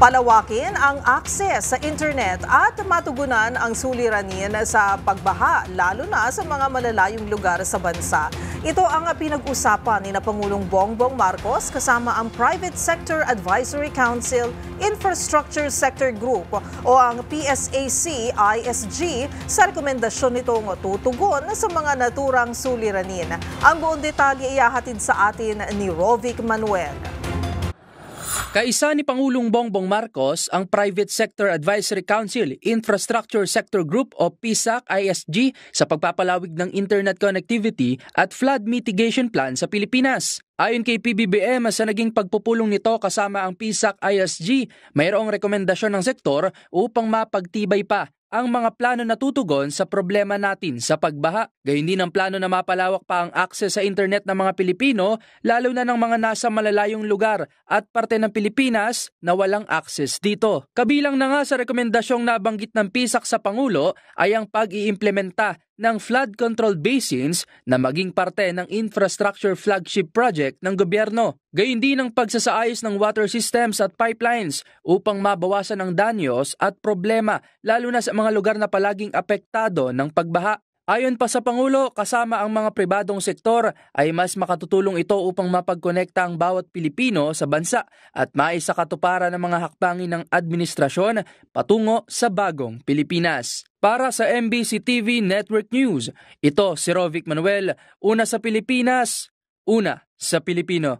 Palawakin ang akses sa internet at matugunan ang suliranin sa pagbaha, lalo na sa mga malalayong lugar sa bansa. Ito ang pinag-usapan ni Pangulong Bongbong Marcos kasama ang Private Sector Advisory Council Infrastructure Sector Group o ang PSAC-ISG sa rekomendasyon nitong tutugon sa mga naturang suliranin. Ang buong detalye ihahatid sa atin ni Rovic Manuel. Kaisa ni Pangulong Bongbong Marcos ang Private Sector Advisory Council Infrastructure Sector Group o PSAC-ISG sa pagpapalawig ng internet connectivity at flood mitigation plan sa Pilipinas. Ayon kay PBBM, sa naging pagpupulong nito kasama ang PSAC-ISG, mayroong rekomendasyon ng sektor upang mapagtibay pa ang mga plano na tutugon sa problema natin sa pagbaha. Gayon din ang plano na mapalawak pa ang access sa internet ng mga Pilipino, lalo na ng mga nasa malalayong lugar at parte ng Pilipinas na walang access dito. Kabilang na nga sa rekomendasyong nabanggit ng PSAC sa Pangulo ay ang pag-iimplementa ng flood control basins na maging parte ng infrastructure flagship project ng gobyerno. Gayon din ang pagsasaayos ng water systems at pipelines upang mabawasan ang danyos at problema lalo na sa mga lugar na palaging apektado ng pagbaha. Ayon pa sa Pangulo, kasama ang mga pribadong sektor ay mas makatutulong ito upang mapagkonekta ang bawat Pilipino sa bansa at maisakatuparan ng mga hakbangin ng administrasyon patungo sa bagong Pilipinas. Para sa MBC TV Network News, ito si Rovic Manuel, una sa Pilipinas, una sa Pilipino.